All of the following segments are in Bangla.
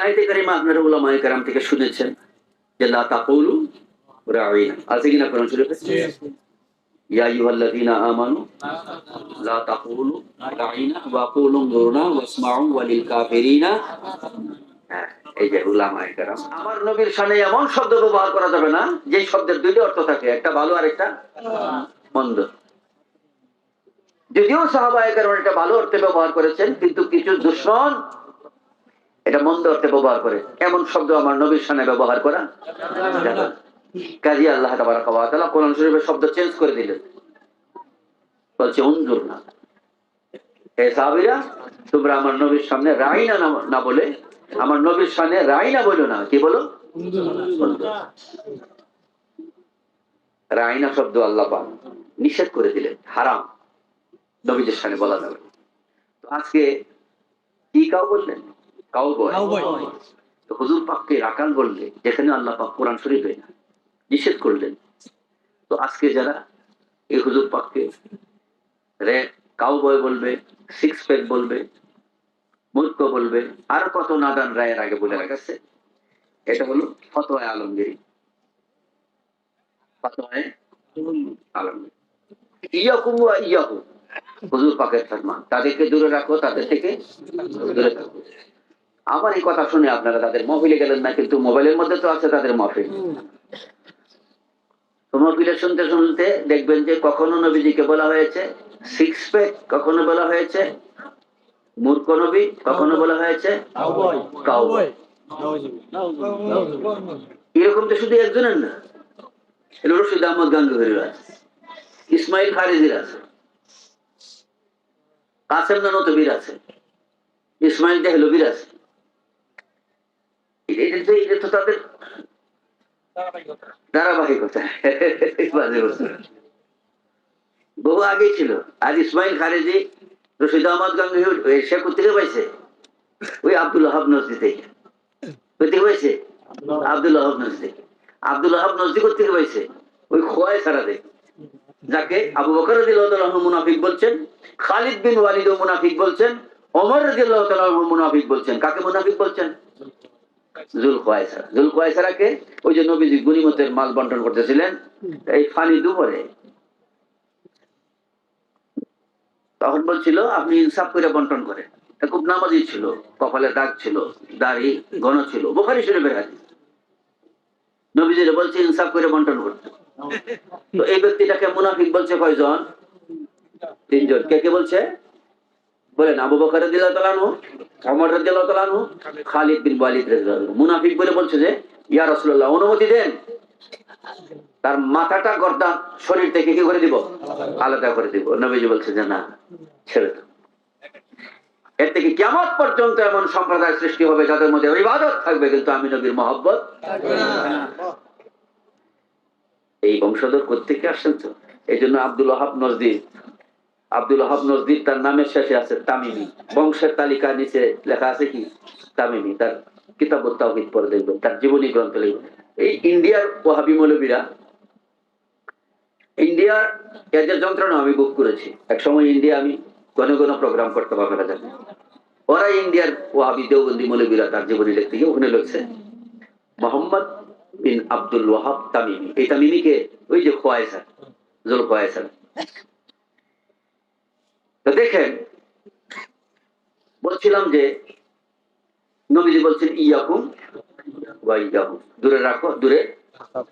আয়াতে কারিমা আপনারা উলামায়ে কেরাম থেকে শুনেছেন যে লা তাকুলু রাঈনা, আছে কিনা কোরআন শরীফে? ইয়া আইয়ুহাল্লাযীনা আমানু লা তাকুলু রাঈনা ওয়া কুলু উনজুরনা ওয়াসমাউ ওয়ালিল কাফিরিনা। হ্যাঁ, এই যে উলামায়ে কেরাম, আমার নবীর শানে এমন শব্দ ব্যবহার করা যাবে না যে শব্দের দুইটা অর্থ থাকে, একটা ভালো আর একটা মন্দ। যদিও সাহাবায়ে কেরাম এটা ভালো অর্থে ব্যবহার করেছেন, কিন্তু কিছু দুশমন এটা মন্দ অর্থে ব্যবহার করে। এমন শব্দ আমার নবীর শানে ব্যবহার করা যাবে না। কাজী আল্লাহ তাবারাক ওয়া তাআলা কোরআন শরীফের শব্দ চেঞ্জ করে দিলেন, বলছে উনজুর না। হে সাহাবীরা, তোমরা আমার নবীর সামনে রাইনা না বলে আমার নবীর সামনে রাইনা বলো না, কি বলো? রাইনা শব্দ আল্লাহ পাক নিষেধ করে দিলেন, হারাম, নবীদের সামনে বলা যাবে। তো আজকে কি কাউ বললেন? Cow boy. তো হুজুর পাককে রাকাল বললে, যেখানে আল্লাহ পাক কোরআন শরীফে নিষেধ করলেন। তো আজকে যারা এই হুজুর পাককে কাউ বয় বলবে, সিক্স প্যাক বলবে, মূর্খ বলবে, আর কত নাদান রায়ের আগে বলে রাখাচ্ছে, এটা হলো ফতোয়া আলমগীরি। ফতোয়ায়ে আলমগীরি, ইয়াকুম ওয়া ইয়াকু, হুজুর পাকের ফরমান, তাদেরকে দূরে রাখো, তাদের থেকে দূরে থাকো। আমার এই কথা শুনে আপনারা তাদের মহফিলে গেলেন না, কিন্তু মোবাইলের মধ্যে তো আছে তাদের মহফিল। তো মহফিলে শুনতে শুনতে দেখবেন যে কখনো নবীজিকে বলা হয়েছে সিক্স প্যাক, কখনো বলা হয়েছে মূর্খ নবী, কখনো বলা হয়েছে কাউবয়। এরকম তো শুধু একজনের না, রশিদ আহমদ গাঙ্গুহির আছে, ইসমাইল খারিজির আছে, কাসেম নানতবির আছে, ইসমাইল দেহলভির আছে। এটা তো তাদের ধারাবাহিকতা বহু আগে ছিল। আজ ইসমাইল খারিজি রশিদ আহমদ গাঙ্গুহি সে কোথেকে পাইছে? ওই আব্দুল ওহাব নজদি থেকে। কোথেকে পাইছে? আব্দুল ওহাব নজদি। আব্দুল ওহাব নজদি কোথেকে পাইছে? ওই খোয়াই সারা দেখে, যাকে আবু বকর রাদিয়াল্লাহু আনহু মুনাফিক বলছেন, খালিদ বিন ওয়ালিদ মুনাফিক বলছেন, ওমর রাদিয়াল্লাহু তাআলা আনহু মুনাফিক বলছেন। কাকে মুনাফিক বলছেন? জুলকুয়াইসারা। জুলকুয়াইসারাকে ওই যে নবীজি গনিমতের মাল বন্টন করতেছিলেন এই ফানি দুপুরে, তখন বলছিল আপনি ইনসাফ করে বন্টন করেন। খুব নামাজি ছিল, কপালে দাগ ছিল, দাড়ি ঘন ছিল, বুখারী শরীফের হাদিস। নবীজির বলছে ইনসাফ করে বন্টন করতে। তো এই ব্যক্তিটাকে মুনাফিক বলছে কয়জন? তিনজন। কে কে বলছে বলেন? আবু বকর রাদিয়াল্লাহু তাআলা আনহু, ওমর রাদিয়াল্লাহু তাআলা আনহু, খালিদ বিন ওয়ালিদ রাদিয়াল্লাহু আনহু। মুনাফিক বলে বলছে যে ইয়া রাসূলুল্লাহ, অনুমতি দেন, তার মাথাটা গর্দান শরীর থেকে কি করে দিব? আলাদা করে দিব। নবীজি বলছে যে না, ছেড়ে দাও। এর থেকে কিয়ামত পর্যন্ত এমন সম্প্রদায় সৃষ্টি হবে যাদের মধ্যে ইবাদত থাকবে, কিন্তু আমি নবীর মহব্বত থাকবে না। এই বংশধর কোত্থেকে আসছেন? তো এই জন্য আব্দুল ওহাব নজদি, আব্দুল ওহাব নজদি তার নামের শেষে আছে তামিমি। বংশের তালিকা নিচে লেখা আছে কি? তামিমি। তার কিতাবুত তাওহীদ পড়ে দেখবেন, তার জীবনী গ্রন্থ লিখবেন। এই ইন্ডিয়ার ওয়াহাবি মৌলবীরা, ইন্ডিয়ার এদের যন্ত্রণা আমি বুক করেছি। এক সময় ইন্ডিয়া আমি ঘন ঘন প্রোগ্রাম করতে পারবে জানি। ওরা ইন্ডিয়ার ওয়াহাবি দেওবন্দি মৌলবীরা তার জীবনী লিখতে গিয়ে ওখানে লিখছে মোহাম্মদ বিন আব্দুল ওয়াহাব তামিমি। এই তামিমিকে ওই যে খোয়াইসার, জুল খোয়াইসার। তো দেখেন, বলছিলাম যে নবীজি বলছেন ইয়াকুম ওয়া ইয়াকুম, দূরে রাখো, দূরে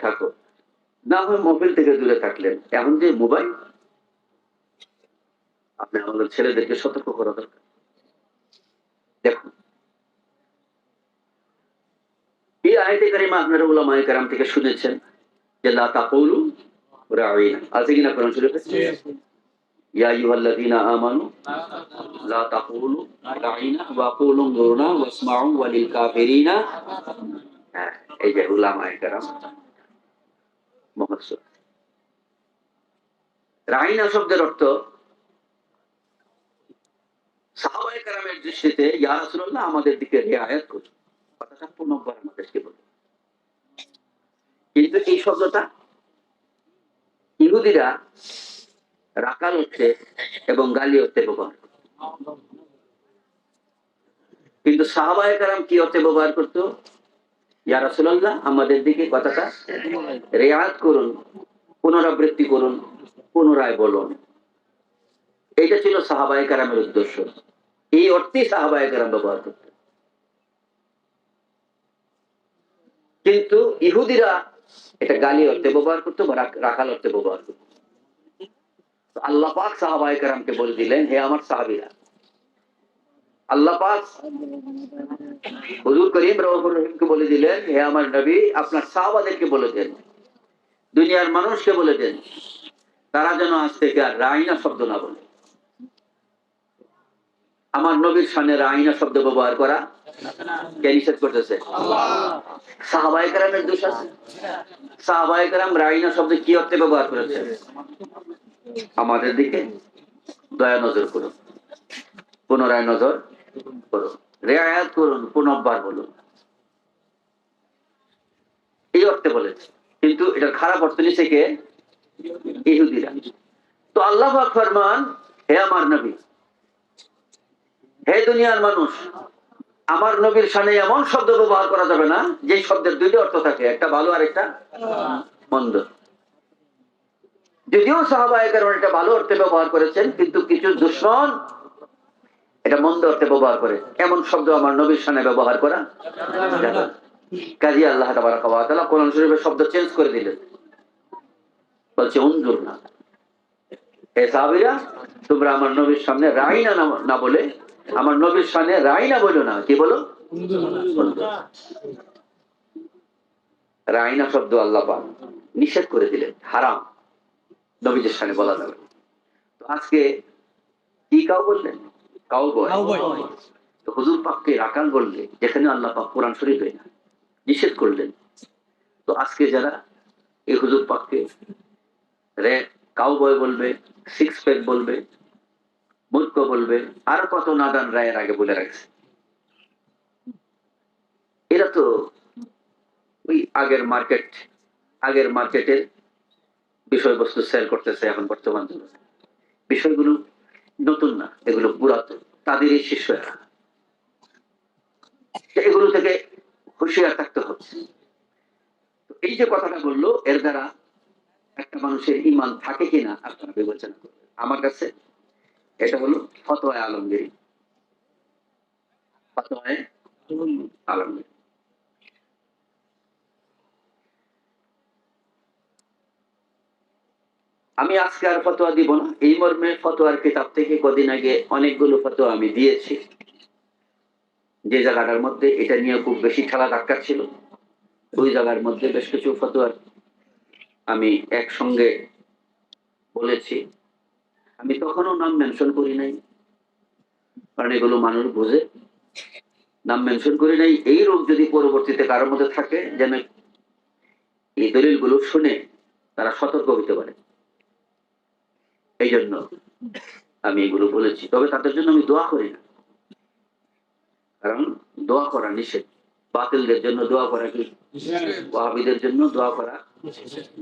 থাকো। না হয় মোবাইল থেকে দূরে থাকলেন, এখন যে মোবাইল, আপনি আমাদের ছেলেদেরকে সতর্ক করা দরকার। দেখুন, এই আয়াতে কারিমা আপনারা উলামায়ে কেরাম থেকে শুনেছেন যে লা তাকুলু রাঈনা, আছে কিনা কোরআন শরীফে? ইয়া আইয়ুহাল্লাযীনা আমানু লা তাকুলু রাঈনা ওয়া কুলু উনজুরনা ওয়াসমাউ ওয়ালিল কাফিরিনা। হ্যাঁ, এই যে উলামায়ে কেরাম মুফাসসির, রাঈনা শব্দের অর্থ সাহাবায়ে কেরামের দৃষ্টিতে ইয়া রাসূলুল্লাহ আমাদের দিকে রিআয়াত করুন, কথাটা পুনর্বার আমাদেরকে বলুন। কিন্তু এই শব্দটা ইহুদিরা রাকাল হচ্ছে এবং গালি হচ্ছে ব্যবহার। কিন্তু সাহাবায়ে কেরাম কি অর্থে ব্যবহার করতো? ইয়া রাসূলুল্লাহ, আমাদের দিকে কথাটা রিয়ায়াত করুন, পুনরাবৃত্তি করুন, পুনরায় বলুন। এটা ছিল সাহাবায়ে কেরামের উদ্দেশ্য। এই অর্থেই সাহাবায়ে কেরাম ব্যবহার করত। কিন্তু ইহুদিরা এটা গালি অর্থে ব্যবহার করতো বা রাখাল অর্থে ব্যবহার করতো। আল্লাহ পাক সাহাবায়ে কেরামকে বলে দিলেন, হে আমার সাহাবীরা, আল্লাহ পাক হুজুর করিম রাউফুর রহিমকে বলে দিলেন, হে আমার নবী, আপনার সাহাবাদেরকে বলে দেন, দুনিয়ার মানুষকে বলে দেন, তারা যেন আজ থেকে আর রাইনা শব্দ না বলে। আমার নবীর সামনে রাইনা শব্দ ব্যবহার করা কে নিষেধ করতেছে? সাহাবায়ে কেরামের দোষ আছে? সাহাবায়ে কেরাম রাইনা শব্দ কি অর্থে ব্যবহার করেছে? আমাদের দিকে দয়া নজর করুন, পুনরায় নজর করুন, রেয়ায়াত করুন, পুনর্বার বলুন, এই অর্থে বলেছে। কিন্তু এটার খারাপ অর্থ নিচ্ছে কে? ইহুদিরা। তো আল্লাহ পাক ফরমান, হে আমার নবী, হে দুনিয়ার মানুষ, আমার নবীর সামনে এমন শব্দ ব্যবহার করা যাবে না যে শব্দের দুইটা অর্থ থাকে, একটা ভালো আর একটা মন্দ। যদিও সাহাবায়ে কেরাম এটা ভালো অর্থে ব্যবহার করেছেন, কিন্তু কিছু দুশমন এটা মন্দ অর্থে ব্যবহার করে। এমন শব্দ আমার নবীর সামনে ব্যবহার করা যাবে না। কাজী আল্লাহ তাবারাক ওয়া তাআলা কোরআন শরীফের শব্দ চেঞ্জ করে দিলেন, বলছে উনজুর না, হে সাহাবীরা, তোমরা আমার নবীর সামনে রাইনা না বলে, আমার নবীর সামনে রাইনা বলো না, কি বলো? উনজুর। রাইনা শব্দ আল্লাহ পাক নিষেধ করে দিলেন, হারাম, নবীদের সামনে বলা যাবে। তো আজকে কি কাউ বললেন? Cow boy. তো হুজুর পাককে রাকাল বললে, যেখানে আল্লাহ পাক কোরআন শরীফে নিষেধ করলেন। তো আজকে যারা এই হুজুর পাককে রে কাউ বয় বলবে, সিক্স প্যাক বলবে, মূর্খ বলবে, আর কত নাদান রায়ের আগে বলে রাখছে। এরা তো ওই আগের মার্কেটের বিষয়বস্তু সেল করতেছে এখন বর্তমান যুগে। বিষয়গুলো নতুন না, এগুলো পুরাতন, তাদেরই শিষ্যরা। এগুলো থেকে হুঁশিয়ার থাকতে হচ্ছে। এই যে কথাটা বললো, এর দ্বারা একটা মানুষের ঈমান থাকে কিনা আপনারা বিবেচনা করবেন। আমার কাছে এটা হলো ফতোয়া আলমগীরি। ফতোয়া আলমগীরি। আমি আজকে আর ফতোয়া দিব না, এই মর্মে ফতোয়ার কিতাব থেকে কদিন আগে অনেকগুলো ফতোয়া আমি দিয়েছি। যে জায়গাটার মধ্যে এটা নিয়ে খুব বেশি খেলা ধাক্কা ছিল, ওই জায়গার মধ্যে বেশ কিছু ফতোয়া আমি একসঙ্গে বলেছি। আমি তখনও নাম মেনশন করি নাই, কারণ এগুলো মানুষ বোঝে। নাম মেনশন করি নাই এই রোগ যদি পরবর্তীতে কারোর মধ্যে থাকে, যেন এই দলিলগুলো শুনে তারা সতর্ক হতে পারে, এই জন্য আমি এগুলো বলেছি। তবে তাদের জন্য আমি দোয়া করি না, কারণ দোয়া করা নিষেধ। বাতিলদের জন্য দোয়া করা কি? ওয়াহাবীদের জন্য দোয়া করা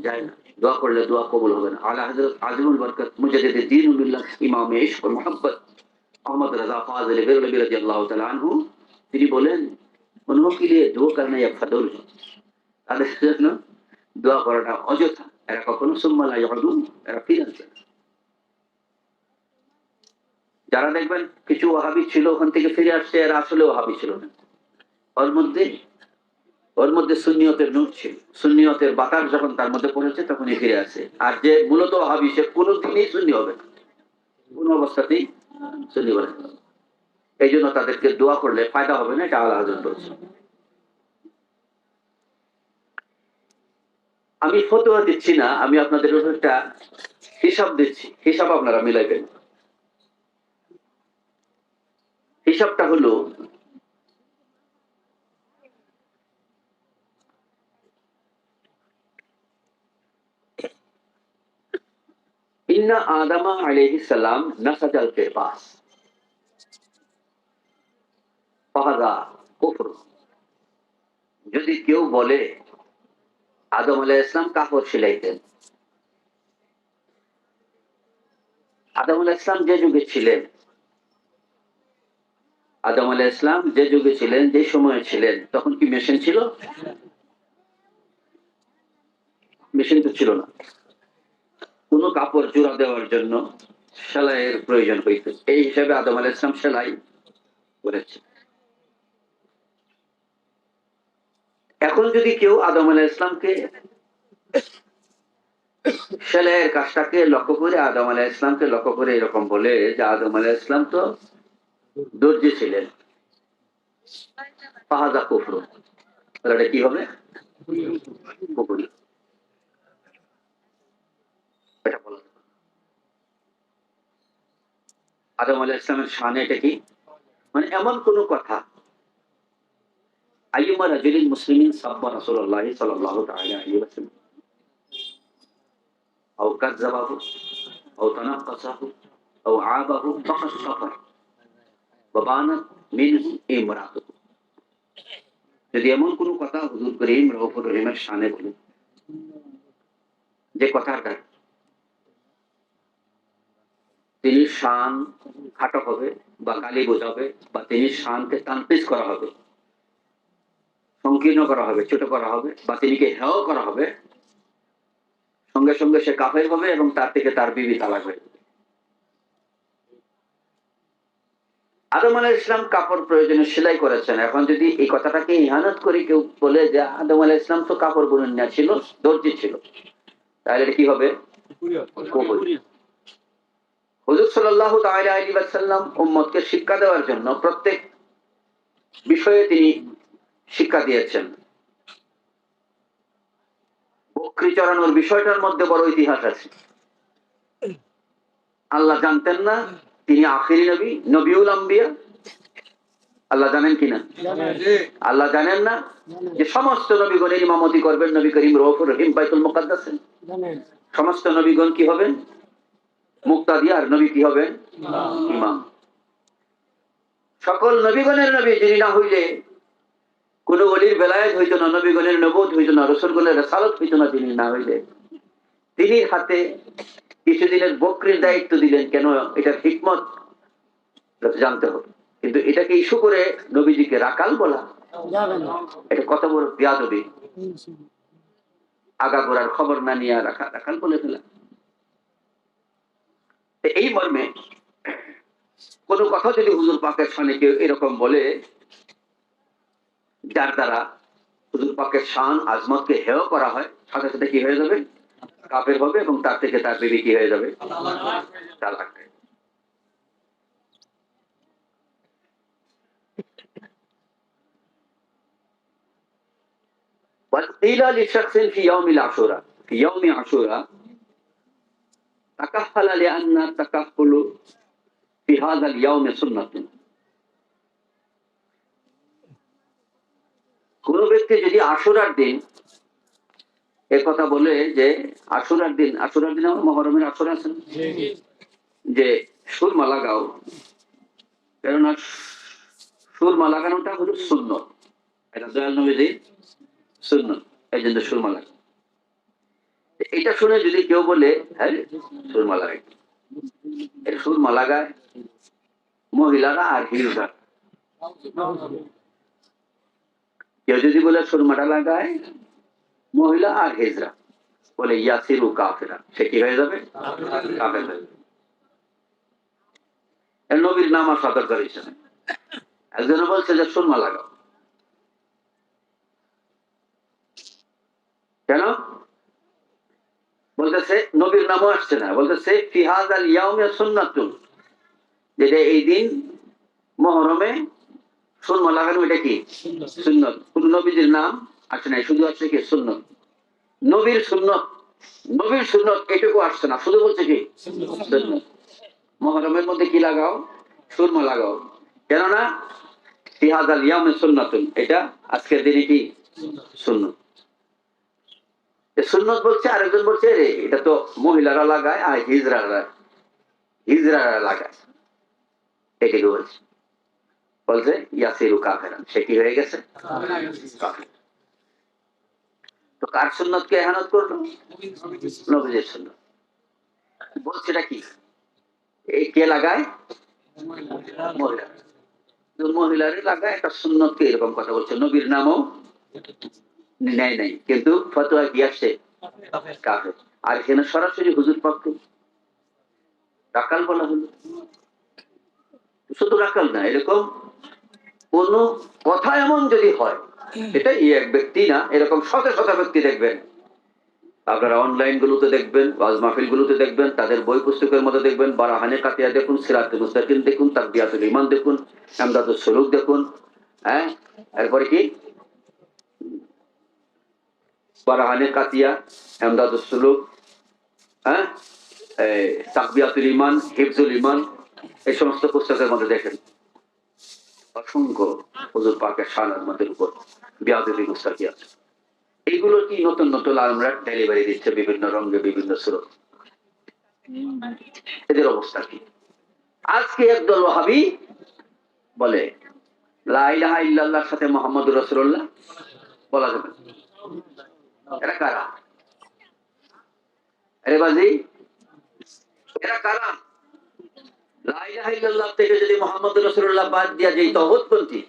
যায় না। দোয়া করলে দোয়া কবুল হবে না। আলা হযরত আজিমুল বরকত মুজাদ্দিদ দ্বীনুল্লাহ ইমাম ইশক ও মুহাব্বত আহমদ রাজা ফাজিল বেরলভী রাদিয়াল্লাহু তাআলা আনহু, তিনি বলেন, উনহো কে লিয়ে দোয়া করনা ইয়া ফদল, তাদের জন্য দোয়া করাটা অযথা। এরা কখনো সুম্মা লা ইয়াউদুন, এরা ফিরে আসবে না। যারা দেখবেন কিছু ওয়াহাবী ছিল ওখান থেকে ফিরে আসছে, এরা আসলে ওয়াহাবী ছিল না। ওর মধ্যে সুন্নিয়তের নূর ছিল, সুন্নিয়তের বাতাস যখন তার মধ্যে পড়েছে তখনই ফিরে আসে। আর যে মূলত ওয়াহাবী, সে কোনোদিনই সুন্নি হবে না, কোনো অবস্থাতেই সুন্নি হবে না। এই জন্য তাদেরকে দোয়া করলে ফায়দা হবে না, এটা আল্লাহ হযরত বলছে। আমি ফতোয়া দিচ্ছি না, আমি আপনাদের উপর একটা হিসাব দিচ্ছি, হিসাব আপনারা মিলাইবেন। হিসাবটা হলো, ইন্না আদামা আলাইহিস সালাম নাসাজাল কিরবাস ফাহাদা কুফর। যদি কেউ বলে আদম আলাইহিস সালাম কাপড় সেলাইতেন, আদম আলাইহিস সালাম যে যুগে ছিলেন আদম আলাইহিস সালাম যে যুগে ছিলেন, যে সময়ে ছিলেন, তখন কি মেশিন ছিল? মেশিন তো ছিল না। কোনো কাপড় জোড়া দেওয়ার জন্য সেলাইয়ের প্রয়োজন হইত। এই হিসাবে আদম আলাইহিস সালাম সেলাই করেছে। এখন যদি কেউ আদম আলাইহিস সালামকে সেলাইয়ের কাজটাকে লক্ষ্য করে, আদম আলাইহিস সালামকে লক্ষ্য করে এরকম বলে যে আদম আলাইহিস সালাম তো দর্জি ছিলেন, ফাহাদা কুফর, তাহলে এটা কি হবে? কুফরি। এটা বলা যাবে না। আদম আলাইহিস সালামের শানে এটা কি? মানে এমন কোন কথা, আইয়ুমা রাজুলিন মুসলিমিন সাব্বা রাসূলুল্লাহ সাল্লাল্লাহু তাআলা আলাইহি ওয়াসাল্লাম আও কাযযাবাহু আও তানাক্কাসাহু আও আবাহু ফাকাদ কাফার ওয়া বানাত মিনহু ইমরাতুহু। যদি এমন কোন কথা হুজুর করিম রাউফুর রহিমের শানে বলে, যে কথাটা তিনি শান খাটো হবে বা গালি বোঝাবে, বা তিনি শানকে তানকিস করা হবে, সংকীর্ণ করা হবে, ছোট করা হবে, বা তিনিকে হেয় করা হবে, সঙ্গে সঙ্গে সে কাফের হবে এবং তার থেকে তার বিবি তালাক হয়ে যাবে। আদম আলাইহিস সালাম কাপড় প্রয়োজনে সেলাই করেছেন। এখন যদি এই কথাটাকে ইহানত করে কেউ বলে যে আদম আলাইহিস সালাম তো কাপড় বুনন না ছিল, দর্জি ছিল, তাহলে এটা কি হবে? কুফর। হুজুর সাল্লাল্লাহু তাআলা আলাইহি ওয়াসাল্লাম উম্মতকে শিক্ষা দেওয়ার জন্য প্রত্যেক বিষয়ে তিনি শিক্ষা দিয়েছেন। বকরি চড়ানোর বিষয়টার মধ্যে বড় ইতিহাস আছে। আল্লাহ জানতেন না তিনি আখিরি নবী, নবিউল আম্বিয়া? আল্লাহ জানেন কিনা? আল্লাহ জানেন না যে সমস্ত নবীগণের ইমামতি করবেন নবী করিম রউফুর রহিম বাইতুল মুকাদ্দাসে? সমস্ত নবীগণ কি হবেন? মুক্তাদি, আর নবী কি হবেন? ইমাম। সকল নবীগণের নবী যিনি না হইলে কোন ওলির বেলায়েত হইত না, নবীগণের নবুয়ত হইত না, রাসূলগণের রিসালাত হইত না যিনি না হইলে। তিনি হাতে কিছুদিনের বকরির দায়িত্ব দিলেন কেন? এটার হিকমত জানতে হবে। কিন্তু এটাকে ইস্যু করে নবীজিকে রাকাল বলা, এটা কত বড় বেয়াদবি। আগাগোড়ার খবর না নিয়ে রাখাল বলে ফেলা। এই মর্মে কোন কথা যদি হুজুর পাকের শানে কেউ এরকম বলে, যার দ্বারা হুজুর পাকের শান আজমতকে হেয় করা হয়, সাথে সাথে কি হয়ে যাবে? কাফের হবে এবং তার থেকে তার বিবি কি হয়ে যাবে? তালাক। وقيل لشخص في يوم العاشوراء في يوم عاشوراء تكفل لأن التكفل في هذا اليوم سنة। কোন ব্যক্তি যদি আশুরার দিন এই কথা বলে যে আশুরার দিন আমার মুহররমের আশুরা আছে না? যে সুরমা লাগাও, কেননা সুরমা লাগানোটা হলো সুন্নত, এটা দয়াল নবীজির সুন্নত, এই জন্য সুরমা লাগাও। এটা শুনে যদি কেউ বলে হ্যাঁ সুরমা লাগাই, সুরমা লাগায় মহিলারা আর হিজড়া। কেউ যদি বলে সুরমাটা লাগায় মহিলা আর হিজড়া, বলে ইয়াসিরু কাফেরা, সে কি হয়ে যাবে? কাফের হয়ে যাবে। নবীর নাম আর সতর্ক করেছে না। একজনে বলছে যে সুরমা লাগাও, কেন? বলতেছে নবীর নামও আসছে না, বলতেছে ফিহাজ আল ইয়াউমে সুন্নাতুন, যেটা এই দিন মুহররমে সুরমা লাগানো, এটা কি সুন্নত। কোন নবীজির নাম আসে নাই, শুধু আসছে কি সুন্নত। নবীর সুন্নত, নবীর সুন্নত এটুকু আসছে না, শুধু বলছে কি সুন্নত। মুহররমের মধ্যে কি লাগাও? সুরমা লাগাও, কেননা ফিহাজ আল ইয়াউমে সুন্নাতুন, এটা আজকের দিনে কি সুন্নত। সুন্নত বলছে, আরেকজন বলছে রে এটা তো মহিলারা লাগায় আর হিজড়ারা লাগায়, এটাকে বলছে। বলছে ইয়াসিরু কাফেরান, সে কি হয়ে গেছে? কাফের। তো কার সুন্নতকে ইহানত করলো? নবীজির সুন্নত। বলছে এটা কি? এই কে লাগায়? মহিলা। তো মহিলার লাগা একটা সুন্নতকে এরকম কথা বলছে, নবীর নামও নেয় নাই, কিন্তু ফতোয়া কি আসছে কাফের। আর এখানে সরাসরি হুজুর পাককে রাকাল বলা হলো। শুধু রাকাল না, এরকম কোন কথা এমন যদি হয়, এটা এক ব্যক্তি না, এরকম শত শত ব্যক্তি দেখবেন। আপনারা অনলাইন গুলোতে দেখবেন, ওয়াজ মাহফিল গুলোতে দেখবেন, তাদের বই পুস্তকের মধ্যে দেখবেন, বারাহানে কাতিয়া দেখুন, সিরাতুল মুস্তাকিম দেখুন, তাকবিয়াতুল ঈমান দেখুন, ইমদাদুস সুলুক দেখুন, হ্যাঁ, এরপরে কি বারাহানে কাতিয়া, ইমদাদুস সুলুক, হ্যাঁ, তাকবিয়াতুল ঈমান, হিফজুল ঈমান, এই সমস্ত পুস্তকের মধ্যে দেখেন অসংখ্য হুজুর পাকের শানের মধ্যে উপর বিয়াদুল মুস্তাকি আছে। এইগুলো কি নতুন নতুন আমরা ডেলিভারি দিচ্ছে বিভিন্ন রঙে বিভিন্ন সুরত। এদের অবস্থা কি? আজকে একদল ওয়াহাবী বলে লা ইলাহা ইল্লাল্লাহর সাথে মুহাম্মদুর রাসূলুল্লাহ বলা যাবে। এরা কারা? আরে বাজি, এরা কারা? লা ইলাহা ইল্লাল্লাহ থেকে যদি মুহাম্মদুর রাসূলুল্লাহ বাদ দিয়া যেই তাওহীদপন্থী,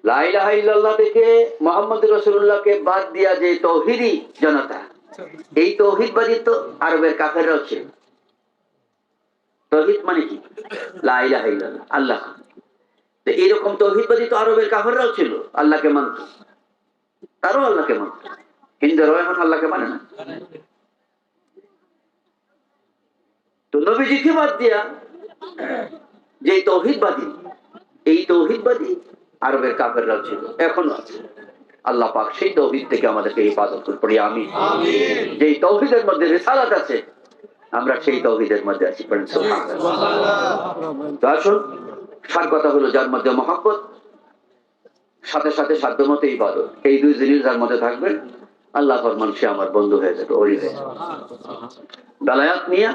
লা ইলাহা ইল্লাল্লাহ থেকে মুহাম্মদুর রাসূলুল্লাহকে বাদ দিয়া যে তাওহীদি জনতা, এই তাওহীদবাদী তো আরবের কাফেররাও ছিল। তাওহীদ মানে কি? লা ইলাহা ইল্লাল্লাহ, আল্লাহ। তো এইরকম তাওহীদবাদী তো আরবের কাফেররাও ছিল, আল্লাহকে মানত, তারও আল্লাহকে মানত, হিন্দুরাও এখন আল্লাহকে মানে না। তো নবীজিকে বাদ দিয়া যে তাওহীদবাদী, এই তাওহীদবাদী আরবের কাফেররাও ছিল, এখনো আছে। আল্লাহ পাক সেই তাওহীদ থেকে আমাদেরকে হেফাজত করুন, পড়ি আমিন। যেই তাওহীদের মধ্যে রিসালাত আছে, আমরা সেই তাওহীদের মধ্যে আছি, পড়েন সুবহানাল্লাহ। তো আসুন, সার কথা হলো যার মধ্যে মহব্বত, সাথে সাথে সাধ্যমতো ইবাদত, এই দুই জিনিস যার মধ্যে থাকবে, আল্লাহ ফরমান সে আমার বন্ধু হয়ে যাবে, ওলি হয়ে যাবে। বেলায়াত নিয়ে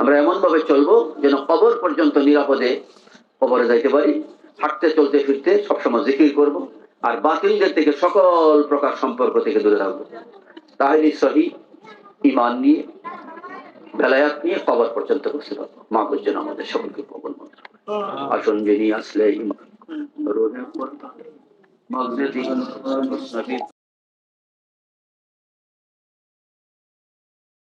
আমরা এমন ভাবে চলবো যেন কবর পর্যন্ত নিরাপদে কবরে যাইতে পারি, হাঁটতে চলতে ফিরতে সবসময় জিকির করব, আর বাতিলদের থেকে সকল প্রকার সম্পর্ক থেকে দূরে থাকবো। তাহলে সহি ঈমান নিয়ে, বেলায়াত নিয়ে কবর পর্যন্ত বসতে পারবো। মা বুঝছেন আমাদের সকলকে কবর মন্ত্র আসন যিনি আসলে ঈমান রোহে পড়তা মগজে দিন